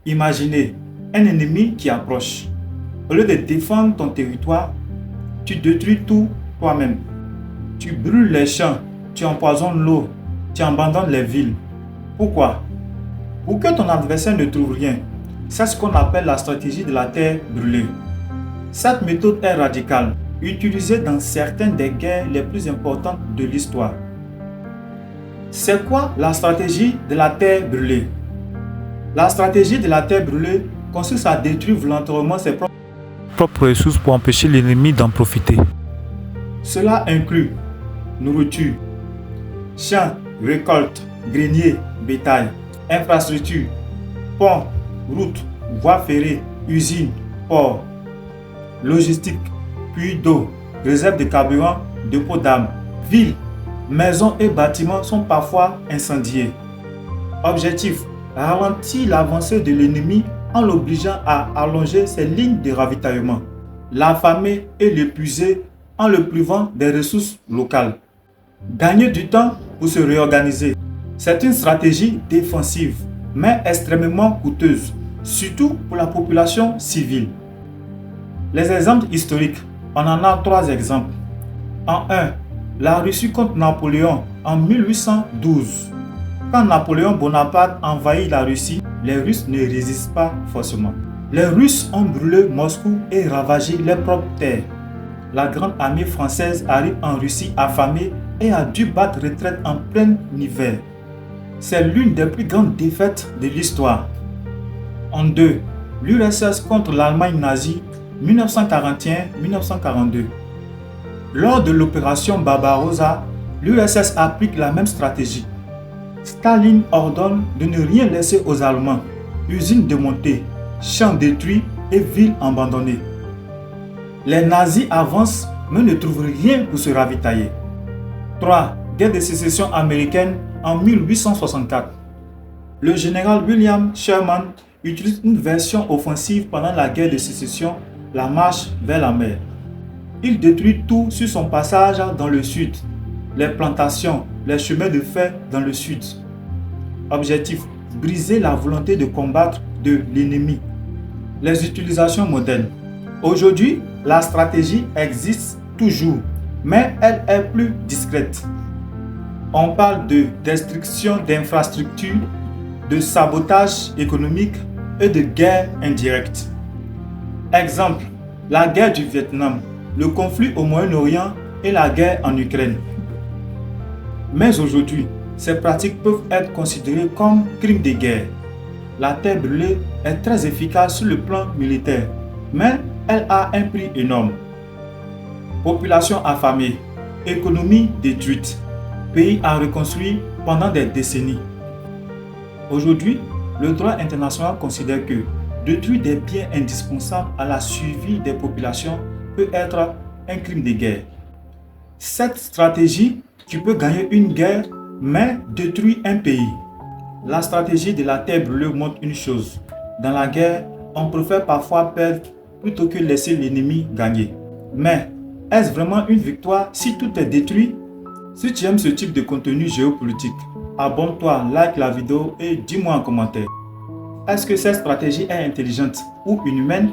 Imaginez un ennemi qui approche. Au lieu de défendre ton territoire, tu détruis tout toi-même. Tu brûles les champs, tu empoisonnes l'eau, tu abandonnes les villes. Pourquoi? Pour que ton adversaire ne trouve rien. C'est ce qu'on appelle la stratégie de la terre brûlée. Cette méthode est radicale, utilisée dans certaines des guerres les plus importantes de l'histoire. C'est quoi la stratégie de la terre brûlée? La stratégie de la terre brûlée consiste à détruire volontairement ses propres ressources pour empêcher l'ennemi d'en profiter. Cela inclut nourriture, champs, récoltes, greniers, bétail, infrastructures, ponts, routes, voies ferrées, usines, ports, logistique, puits d'eau, réserves de carburant, dépôts d'armes, villes, maisons et bâtiments sont parfois incendiés. Objectif: ralentir l'avancée de l'ennemi en l'obligeant à allonger ses lignes de ravitaillement, l'affamer et l'épuiser en le privant des ressources locales. Gagner du temps pour se réorganiser. C'est une stratégie défensive, mais extrêmement coûteuse, surtout pour la population civile. Les exemples historiques, on en a 3 exemples. En 1, la Russie contre Napoléon en 1812. Quand Napoléon Bonaparte envahit la Russie, les Russes ne résistent pas forcément. Les Russes ont brûlé Moscou et ravagé leurs propres terres. La grande armée française arrive en Russie affamée et a dû battre retraite en plein hiver. C'est l'une des plus grandes défaites de l'histoire. En 2, l'URSS contre l'Allemagne nazie 1941-1942. Lors de l'opération Barbarossa, l'URSS applique la même stratégie. Staline ordonne de ne rien laisser aux Allemands. Usines démontées, champs détruits et villes abandonnées. Les nazis avancent mais ne trouvent rien pour se ravitailler. 3. Guerre de sécession américaine en 1864. Le général William Sherman utilise une version offensive pendant la guerre de sécession, la marche vers la mer. Il détruit tout sur son passage dans le sud, les plantations, les chemins de fer dans le sud. Objectif: briser la volonté de combattre de l'ennemi. Les utilisations modernes. Aujourd'hui, la stratégie existe toujours, mais elle est plus discrète. On parle de destruction d'infrastructures, de sabotage économique et de guerre indirecte. Exemple: la guerre du Vietnam, le conflit au Moyen-Orient et la guerre en Ukraine. Mais aujourd'hui, ces pratiques peuvent être considérées comme crimes de guerre. La terre brûlée est très efficace sur le plan militaire, mais elle a un prix énorme. Population affamée, économie détruite, pays à reconstruire pendant des décennies. Aujourd'hui, le droit international considère que détruire des biens indispensables à la survie des populations peut être un crime de guerre. Cette stratégie, tu peux gagner une guerre, mais détruire un pays. La stratégie de la terre brûlée montre une chose. Dans la guerre, on préfère parfois perdre plutôt que laisser l'ennemi gagner. Mais est-ce vraiment une victoire si tout est détruit? Si tu aimes ce type de contenu géopolitique, abonne-toi, like la vidéo et dis-moi en commentaire. Est-ce que cette stratégie est intelligente ou inhumaine?